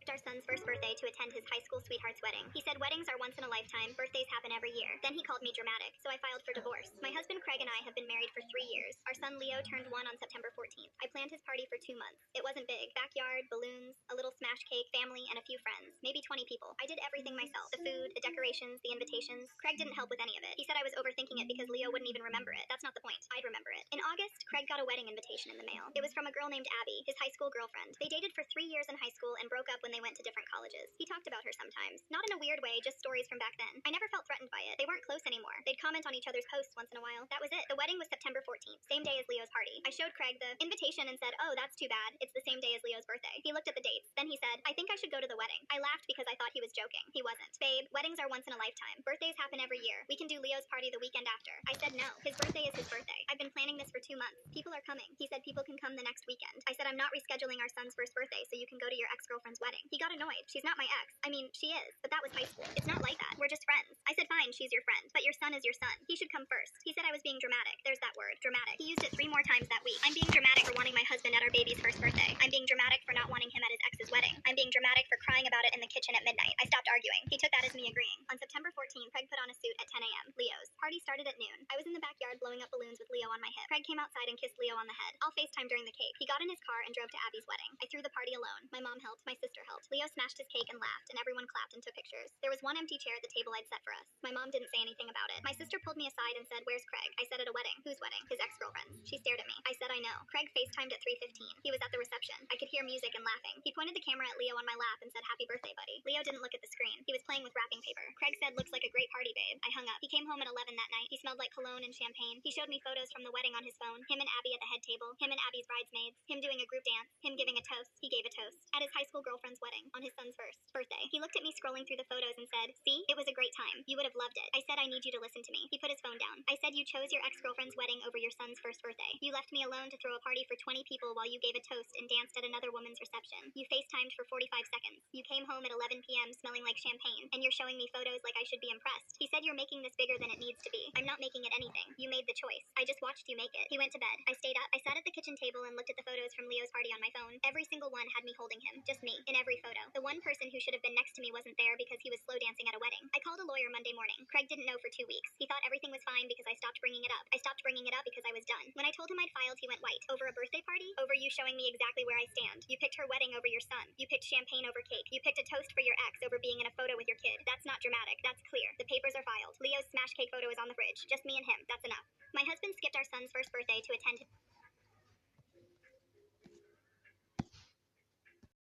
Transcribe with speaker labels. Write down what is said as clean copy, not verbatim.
Speaker 1: skipped our son's first birthday to attend his high school sweetheart's wedding. He said weddings are once in a lifetime, birthdays happen every year. Then he called me dramatic, so I filed for divorce. My husband Craig and I have been married for 3 years. Our son Leo turned 1 on September 14th. I planned his party for 2 months. It wasn't big. Backyard, balloons, a little smash cake, family, and a few friends. Maybe 20 people. I did everything myself. The food, the decorations, the invitations. Craig didn't help with any of it. He said I was overthinking it because Leo wouldn't even remember it. That's not the point. I'd remember it. In August, Craig got a wedding invitation in the mail. It was from a girl named Abby, his high school girlfriend. They dated for 3 years in high school and broke up when they went to different colleges. He talked about her sometimes. Not in a weird way, just stories from back then. I never felt threatened by it. They weren't close anymore. They'd comment on each other's posts once in a while. That was it. The wedding was September 14th, same day as Leo's party. I showed Craig the invitation and said, "Oh, that's too bad. It's the same day as Leo's birthday." He looked at the dates. Then he said, "I think I should go to the wedding." I laughed because I thought he was joking. He wasn't. "Babe, weddings are once in a lifetime. Birthdays happen every year. We can do Leo's party the weekend after." I said no. His birthday is his birthday. I've been planning this for 2 months. People are coming. He said people can come the next weekend. I said I'm not rescheduling our son's first birthday so you can go to your ex-girlfriend's wedding. He got annoyed. She's not my ex. I mean, she is, but that was high school. It's not like that. We're just friends. I said fine, she's your friend, but your son is your son. He should come first. He said I was being dramatic. There's that word, dramatic. He used it 3 more times that week. I'm being dramatic for wanting my husband at our baby's first birthday. I'm being dramatic for not wanting him at his ex's wedding. I'm being dramatic for crying about it in the kitchen at midnight. I stopped arguing. He took that as me agreeing. On September 14th, Craig put on a suit at 10 a.m. Leo's. Party started at noon. I was in the backyard blowing up balloons with Leo on my hip. Craig came outside and kissed Leo on the head. I'll FaceTime during the cake. He got in his car and drove to Abby's wedding. I threw the party alone. My mom helped. My sister helped. Leo smashed his cake and laughed, and everyone clapped and took pictures. There was one empty chair at the table I'd set for us. My mom didn't say anything about it. My sister pulled me aside and said, "Where's Craig?" I said, "At a wedding." "Whose wedding?" "His ex-girlfriend's." She stared at me. I said, "I know." Craig FaceTimed at 3:15. He was at the reception. I could hear music and laughing. He pointed the camera at Leo on my lap and said, "Happy birthday, buddy." Leo didn't look at the screen. He was playing with wrapping paper. Craig said, "Looks like a great party, babe." I hung up. He came home at 11 that night. He smelled like cologne and champagne. He showed me photos from the wedding on his phone. Him and Abby at the head table. Him and Abby's bridesmaids. Him doing a group dance. Him giving a toast. He gave a toast. At his high school girlfriend's wedding. On his son's first birthday. He looked at me scrolling through the photos and said, "See? It was a great time. You would have loved it." I said, "I need you to listen to me." He put his phone down. I said, "You chose your ex-girlfriend's wedding over your son's first birthday. You left me alone to throw a party for 20 people while you gave a toast and danced at another woman's reception. You FaceTimed for 45 seconds. You came home at 11 p.m. smelling like champagne, and you're showing me photos like I should be impressed." He said, "You're making this bigger than it needs to be." "I'm not making it anything. You made the choice. I just watched you make it." He went to bed. I stayed up. I sat at the kitchen table and looked at the photos from Leo's party on my phone. Every single one had me holding him. Just me. In every photo. The one person who should have been next to me wasn't there because he was slow dancing at a wedding. I called a lawyer Monday morning. Craig didn't know for 2 weeks. He thought everything was fine because I stopped bringing it up. I stopped bringing it up because I was done. When I told him I'd filed, he went white. Over a birthday party? Over you showing me exactly where I stand. You picked her wedding over your son. You picked champagne over cake. You picked a toast for your ex over being in a photo with your kid. That's not dramatic. That's clear. The papers are filed. Leo's smash cake photo is on the fridge. Just me and him. That's enough. My husband skipped our son's first birthday to attend